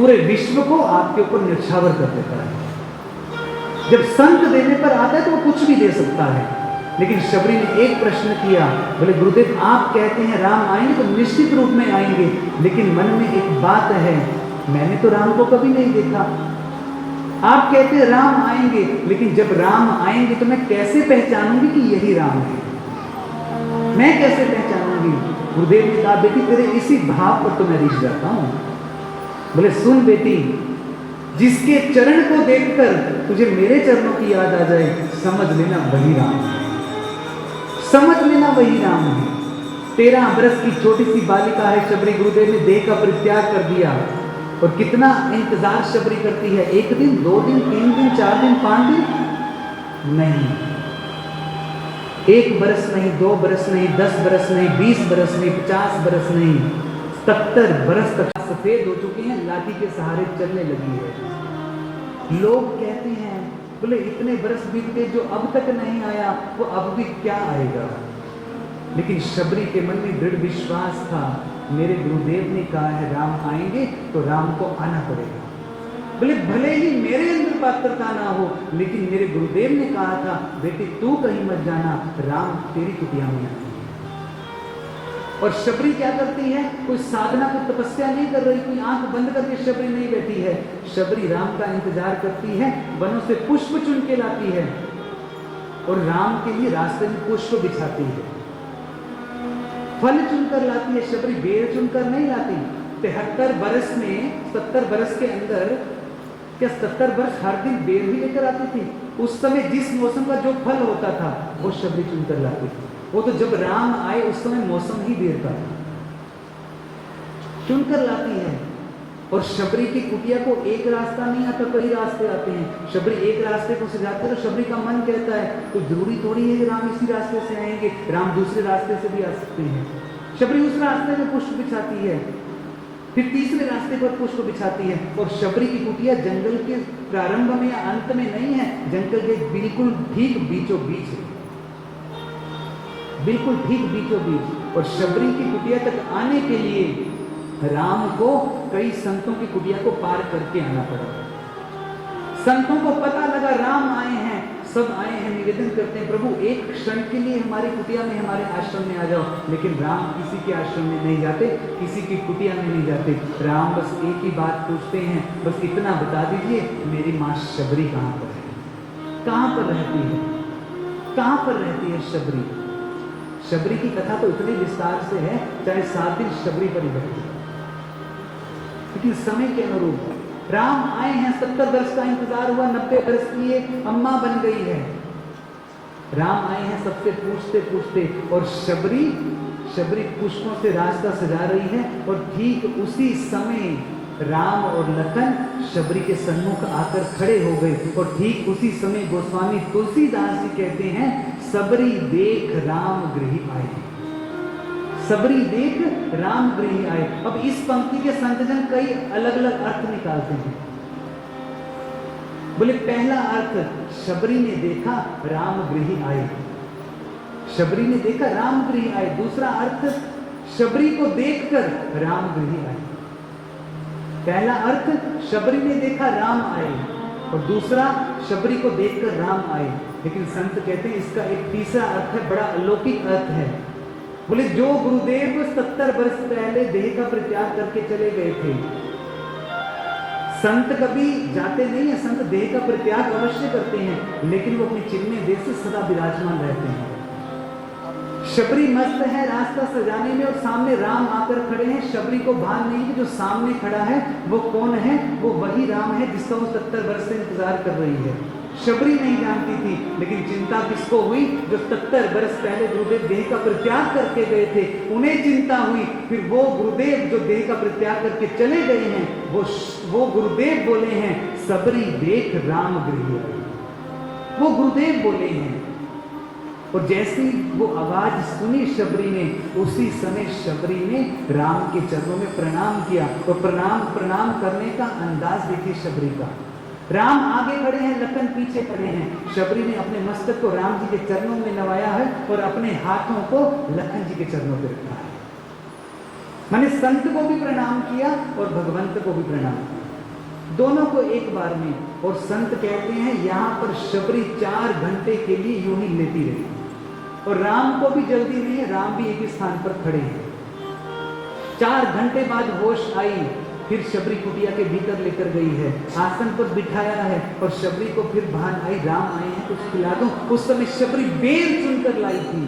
पूरे विश्व को आपके ऊपर न्यौछावर कर देता है। जब संत देने पर आता है तो वो कुछ भी दे सकता है। लेकिन शबरी ने एक प्रश्न किया, बोले गुरुदेव आप कहते हैं राम आएंगे तो निश्चित रूप में आएंगे, लेकिन मन में एक बात है, मैंने तो राम को कभी नहीं देखा। आप कहते हैं राम आएंगे, लेकिन जब राम आएंगे तो मैं कैसे पहचानूंगी कि यही राम है? मैं कैसे पहचानूंगी? गुरुदेव ने कहा बेटी तेरे इसी भाव पर तो मैं रिझ जाता हूं। बोले सुन बेटी, जिसके चरण को देखकर तुझे मेरे चरणों की याद आ जाए, समझ लेना वही राम है, समझ लेना वही राम है। 13 बरस की छोटी सी बालिका है शबरी। गुरुदेव ने देह का परित्याग कर दिया और कितना इंतजार शबरी करती है। 1 दिन, 2 दिन, 3 दिन, 4 दिन, 5 दिन नहीं, 1 बरस नहीं, 2 बरस नहीं, 10 बरस नहीं, 20 बरस नहीं, 50 बरस नहीं, 70 बरस तक सफेद हो चुकी हैं, लाठी के सहारे चलने लगी है। लोग कहते हैं बोले इतने बरस बीत गए, जो अब तक नहीं आया वो अब भी क्या आएगा? लेकिन शबरी के मन में दृढ़ विश्वास था, मेरे गुरुदेव ने कहा है राम आएंगे तो राम को आना पड़ेगा। बोले भले ही मेरे अंदर पात्रता ना हो, लेकिन मेरे गुरुदेव ने कहा था बेटी तू कहीं मत जाना, राम तेरी कुटिया में आएंगे। और शबरी क्या करती है? कोई साधना, कोई तपस्या नहीं कर रही, कोई आंख बंद करके शबरी नहीं बैठी है। शबरी राम का इंतजार करती है, वनों से पुष्प चुन के लाती है और राम के लिए रास्ते में पुष्प बिछाती है, फल चुनकर लाती है। शबरी बेर चुनकर नहीं लाती। 73 बरस में, 70 बरस के अंदर, क्या 70 बरस हर दिन बेर ही लेकर आती थी? उस समय जिस मौसम का जो फल होता था वो शबरी चुनकर लाती थी। वो तो जब राम आए उस समय मौसम ही बेर का था, चुनकर लाती है। और शबरी की कुटिया को एक रास्ता नहीं आता, कई रास्ते आते हैं। शबरी एक रास्ते को सजाते तो शबरी का मन कहता है तो जरूरी थोड़ी है कि राम इसी रास्ते से आएंगे, राम दूसरे रास्ते से भी आ सकते हैं। शबरी उस रास्ते में पुष्प बिछाती है, फिर तीसरे रास्ते पर पुष्प बिछाती है। और शबरी की कुटिया जंगल के प्रारंभ में या अंत में नहीं है, जंगल के बिल्कुल ठीक बीचों बीच है, बिल्कुल ठीक बीचों बीच। और शबरी की कुटिया तक आने के लिए राम को कई संतों की कुटिया को पार करके आना पड़ा। संतों को पता लगा राम आए हैं, सब आए हैं, निवेदन करते हैं प्रभु एक क्षण के लिए हमारी कुटिया में, हमारे आश्रम में आ जाओ। लेकिन राम किसी के आश्रम में नहीं जाते, किसी की कुटिया में नहीं जाते। राम बस एक ही बात पूछते हैं, बस इतना बता दीजिए मेरी माँ शबरी कहाँ पर है, कहाँ पर रहती है, कहाँ पर रहती है शबरी। शबरी की कथा तो इतनी विस्तार से है, चाहे 7 दिन शबरी पर ही बैठे, लेकिन समय के अनुरूप राम आए हैं। 70 वर्ष का इंतजार हुआ, 90 वर्ष की एक अम्मा बन गई है। राम आए हैं सबसे पूछते पूछते, और शबरी पुष्पों से रास्ता सजा रही है। और ठीक उसी समय राम और लखन शबरी के सन्मुख आकर खड़े हो गए। और ठीक उसी समय गोस्वामी तुलसीदास जी कहते हैं, सबरी देख राम गृह आए, सबरी देख राम गृह आए। अब इस पंक्ति के संतजन कई अलग अलग अर्थ निकालते हैं। बोले पहला अर्थ, शबरी ने देखा राम गृह आए, शबरी ने देखा राम गृह आए। दूसरा अर्थ, शबरी को देखकर राम गृह आए। पहला अर्थ, शबरी ने देखा राम आए, और दूसरा, शबरी को देखकर राम आए। लेकिन संत कहते हैं इसका एक तीसरा अर्थ है, बड़ा अलौकिक अर्थ है। बोले जो गुरुदेव 70 वर्ष पहले देह का परित्याग करके चले गए थे, संत कभी जाते नहीं है, संत देह का परित्याग अवश्य करते हैं, लेकिन वो अपने चिन्ह देह से सदा विराजमान रहते हैं। शबरी मस्त है रास्ता सजाने में, और सामने राम आकर खड़े हैं। शबरी को भान नहीं कि जो सामने खड़ा है वो कौन है, वो वही राम है जिसका वो 70 वर्ष से इंतजार कर रही है। शबरी नहीं जानती थी, लेकिन चिंता किसको हुई? जो 70 वर्ष पहले गुरुदेव देह का परित्याग करके गए थे, उन्हें चिंता हुई। फिर वो गुरुदेव जो देह का परित्याग करके चले गए हैं, वो गुरुदेव बोले हैं, सबरी देख राम गृह आए, वो गुरुदेव बोले हैं। और जैसी वो आवाज सुनी शबरी ने, उसी समय शबरी ने राम के चरणों में प्रणाम किया। तो प्रणाम करने का अंदाज देखिए शबरी का। राम आगे खड़े हैं, लखन पीछे खड़े हैं। शबरी ने अपने मस्तक को राम जी के चरणों में नवाया है और अपने हाथों को लखन जी के चरणों पर रखा है। मैंने संत को भी प्रणाम किया और भगवंत को भी प्रणाम किया। दोनों को एक बार में। और संत कहते हैं यहाँ पर शबरी 4 घंटे के लिए यूं ही लेटी रही, और राम को भी जल्दी नहीं है, राम भी एक ही स्थान पर खड़े हैं। 4 घंटे बाद होश आई, फिर शबरी कुटिया के भीतर लेकर गई है, आसन पर बिठाया है, और शबरी को फिर भान आई राम आए हैं कुछ खिला दूं। उस समय शबरी बेर चुनकर लाई थी,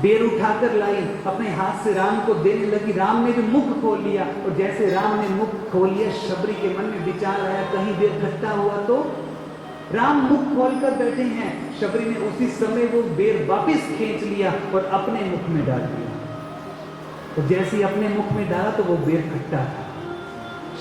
बेर उठाकर लाई, अपने हाथ से राम को देने लगी। राम ने जो मुख खोल लिया, और जैसे राम ने मुख खोल लिया, शबरी के मन में विचार आया कहीं बेर खट्टा हुआ तो। राम मुख खोलकर बैठे हैं, शबरी ने उसी समय वो बेर वापस खींच लिया और अपने मुख में डाल दिया। तो जैसे ही अपने मुख में डाला तो वो बेर खट्टा था,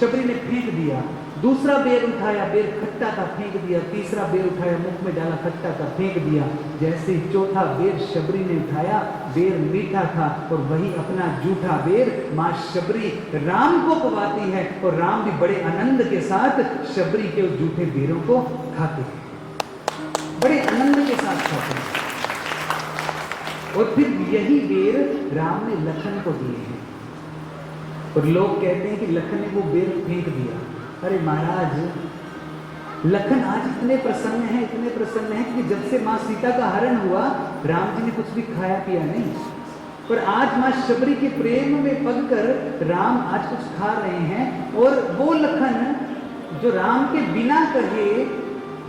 शबरी ने फेंक दिया। दूसरा बेर उठाया, बेर खट्टा था, फेंक दिया। तीसरा बेर उठाया, मुख में डाला, खट्टा था, फेंक दिया। जैसे ही चौथा बेर शबरी ने उठाया, बेर मीठा था, और वही अपना जूठा बेर माँ शबरी राम को पवाती है, और राम भी बड़े आनंद के साथ शबरी के उस जूठे बेरों को खाते हैं, बड़े आनंद के साथ खाते हैं। और फिर यही बेर राम ने लखन को दिए हैं, और लोग कहते हैं कि लखन ने वो बेर फेंक दिया। अरे महाराज, लखन आज इतने प्रसन्न हैं, इतने प्रसन्न हैं कि जब से माँ सीता का हरण हुआ, राम जी ने कुछ भी खाया पिया नहीं, पर आज माँ शबरी के प्रेम में पगकर राम आज कुछ खा रहे हैं। और वो लखन जो राम के बिना कहे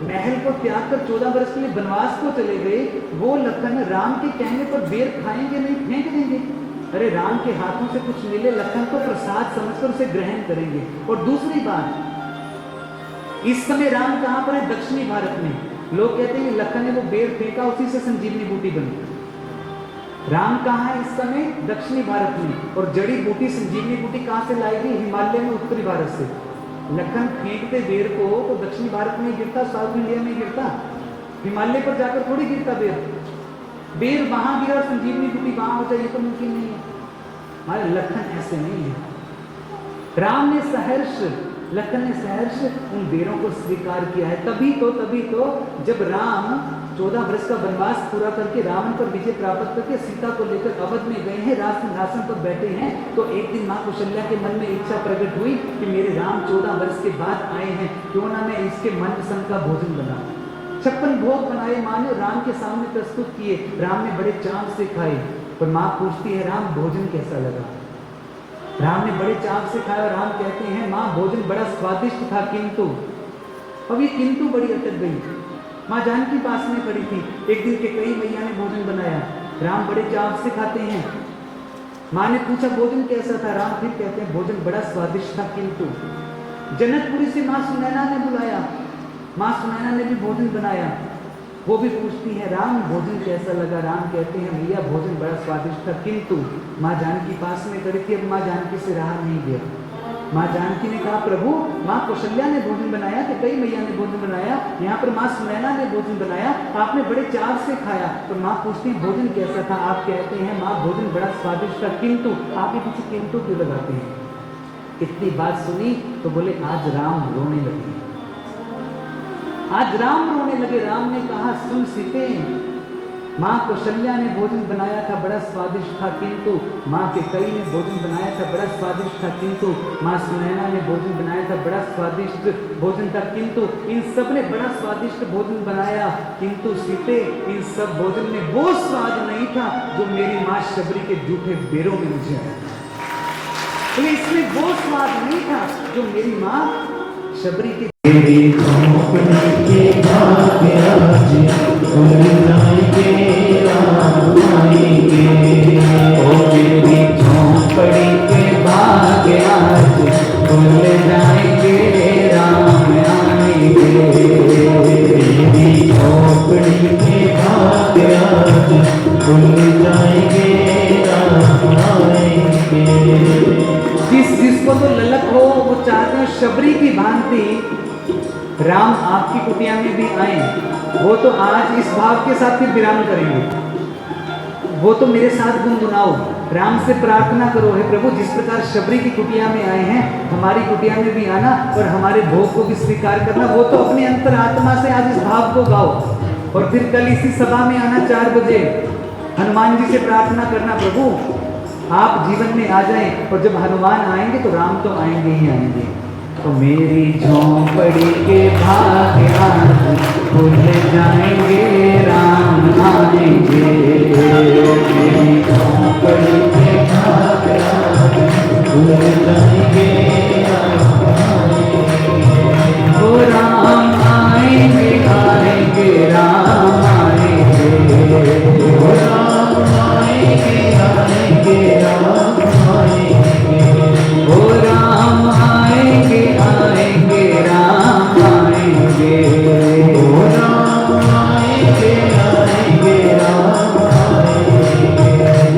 महल को त्याग कर 14 वर्ष के लिए वनवास को चले गए, वो लखन राम के कहने पर बेर खाएंगे नहीं, फेंक देंगे। अरे राम के हाथों से कुछ मिले, लखन को प्रसाद समझकर उसे ग्रहण करेंगे। और दूसरी बात, इस समय राम कहां पर है? दक्षिणी भारत में। लोग कहते हैं लखन ने वो बेर फेंका, उसी से संजीवनी बूटी बनी। राम कहां है इस समय? दक्षिणी भारत में। और जड़ी बूटी संजीवनी बूटी कहां से लाई गई? हिमालय में, उत्तरी भारत से। लखन फेंकते बेर को तो दक्षिणी भारत में गिरता, साउथ इंडिया में गिरता, हिमालय पर जाकर थोड़ी गिरता बेर। बेर वहां गिरा, संजीवनी बूटी वहां हो जाए, ये तो मुमकिन नहीं है। हमारे लखन ऐसे नहीं है। राम ने सहर्ष, लखन ने सहर्ष उन बेरों को स्वीकार किया है। तभी तो जब राम 14 वर्ष का वनवास पूरा करके रावण पर विजय प्राप्त करके सीता को लेकर अवध में गए हैं, राजसिंहासन पर बैठे हैं, तो एक दिन माँ कौशल्या के मन में इच्छा प्रकट हुई कि मेरे राम 14 वर्ष के बाद आए हैं, क्यों ना मैं इसके मनपसंद का भोजन बनाऊं। 56 भोग बनाए माँ ने, राम के सामने प्रस्तुत किए। राम ने बड़े चाव से खाए। पर माँ पूछती है, राम भोजन कैसा लगा? राम ने बड़े चाव से खाया। राम कहते हैं, माँ भोजन बड़ा स्वादिष्ट था, किंतु, अब ये किंतु बड़ी अटक गई। माँ जानकी पास में खड़ी थी। एक दिन के कई मैया ने भोजन बनाया, राम बड़े चाव से खाते हैं। माँ ने पूछा भोजन कैसा था? राम फिर कहते हैं भोजन बड़ा स्वादिष्ट था, किंतु। जनकपुरी से माँ सुनैना ने बुलाया, माँ सुनैना ने भी भोजन बनाया। वो भी पूछती है, राम भोजन कैसा लगा? राम कहते हैं, भैया भोजन बड़ा स्वादिष्ट था, किंतु। माँ जानकी पास में खड़ी थी। अब माँ जानकी से रहा नहीं गया। माँ जानकी ने कहा, प्रभु माँ कौशल्या ने भोजन बनाया, कि कई मैया ने भोजन बनाया, यहाँ पर माँ सुनैना ने भोजन बनाया, आपने बड़े चाव से खाया। तो माँ पूछती है भोजन कैसा था? आप कहते हैं माँ भोजन बड़ा स्वादिष्ट था, किंतु। आप ये पीछे किंतु क्यों लगाते हैं? इतनी बात सुनी तो बोले, आज राम रोने लगे, आज राम रोने लगे। राम ने कहा, सुन सीते, माँ कौशल्या ने भोजन बनाया था, बड़ा स्वादिष्ट था, किंतु। माँ कैकेयी ने भोजन बनाया था, बड़ा स्वादिष्ट था, किंतु। माँ सुनैना ने भोजन बनाया था, बड़ा स्वादिष्ट भोजन था, किंतु। इन सब ने बड़ा स्वादिष्ट भोजन बनाया, किंतु सीते, इन सब भोजन में वो स्वाद नहीं था जो मेरी माँ शबरी के जूठे बेरों में मुझे आया। तो इसमें वो स्वाद नहीं था जो मेरी माँ शबरी के तेरी झोंपड़ी के भाग्य आज उड़ाएंगे, राम आएंगे। ओ तेरी झोंपड़ी के भाग्य आज उड़ जाएंगे, राम आएंगे। तेरी झोंपड़ी के भाग्य आज उड़ जाएंगे, राम आएंगे। जिसको तो ललक हो, वो चाहते हैं शबरी की भांति राम आपकी कुटिया में भी आए। वो तो आज इस भाव के साथ फिर विराम करेंगे। वो तो मेरे साथ गुनगुनाओ, राम से प्रार्थना करो, हे प्रभु जिस प्रकार शबरी की कुटिया में आए हैं, हमारी कुटिया में भी आना और हमारे भोग को भी स्वीकार करना। वो तो अपने अंतरात्मा से आज इस भाव को गाओ, और फिर कल इसी सभा में आना 4 बजे, हनुमान जी से प्रार्थना करना, प्रभु आप जीवन में आ जाएं। और जब हनुमान आएंगे तो राम तो आएंगे ही आएंगे। तो मेरी झोंपड़ी के भाग्य आज खुल जाएंगे, राम आएंगे। मेरी झोंपड़ी के भाग्य आज खुल जाएंगे, राम आएंगे। ओ राम आएंगे, आएंगे, राम आएंगे। ओ राम आएंगे, आएंगे, राम आएंगे। ओ राम आएंगे, आएंगे, राम आएंगे। ओ राम आएंगे, आएंगे, राम आएंगे।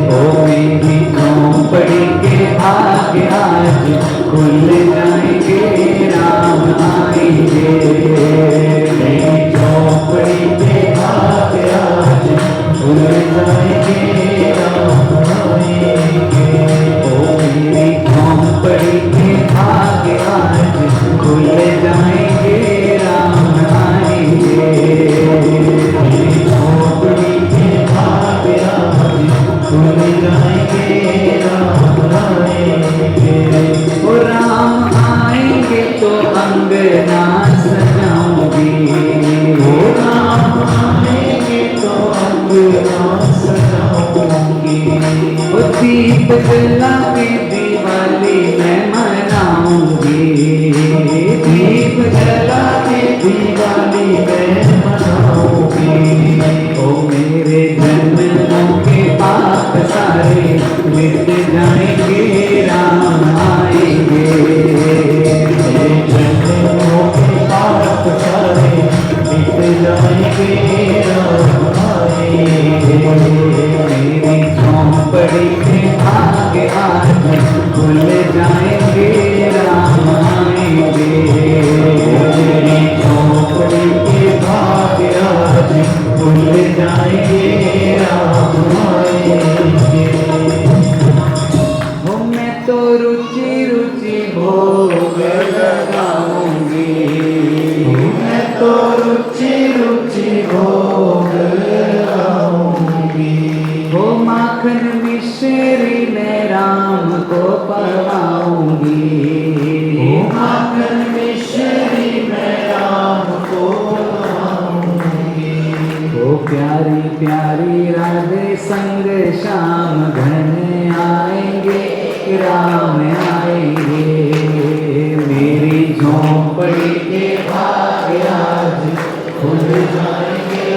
ओ मेरी झोंपड़ी के भाग्य आज खुल जाएंगे, राम आएंगे। मेरी झोंपड़ी के भाग्य आज खुल जाएंगे, राम आएंगे। ओ मेरी झोंपड़ी के भाग्य आज खुल जाएंगे, राम आएंगे। मेरी झोंपड़ी के भाग्य आज खुल जाएंगे, राम आएंगे। ओ राम आएंगे तो अंगना सजाऊंगी। ओ राम आएंगे तो अंगना सजाऊंगी। ओ दीप जला के दिवाली मैं मनाऊंगी। दीप जला के दिवाली मैं मनाऊंगी। ओ मेरे जन्मों के पाप सारे मिट जाएंगे, राम आएंगे। मेरे जन्मों के पाप सारे मिट जाएंगे, राम आएंगे। मेरी झोंपड़ी के भाग्य आज खुल जाएंगे, राम आएंगे। मेरी झोंपड़ी के भाग्य आज खुल जाएंगे, राम आएंगे। हो मैं तो रुचि रुचि भोग लगाऊंगी। मैं तो रुचि रुचि भोग लगाऊंगी। हो माखन मिश्री मैं राम को पवाऊंगी। ओ माखन मिश्री मैं राम को पवाऊंगी। ओ प्यारी प्यारी राधे संग श्याम घन आएंगे, राम आएंगे। मेरी झोंपड़ी के भाग्य आज खुल जाएंगे,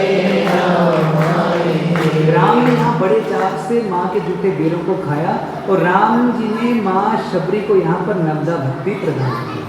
राम आएंगे। राम ने यहाँ बड़े चाव से माँ के जूठे बेरों को खाया और राम जी ने माँ शबरी को यहाँ पर नवदा भक्ति प्रदान की।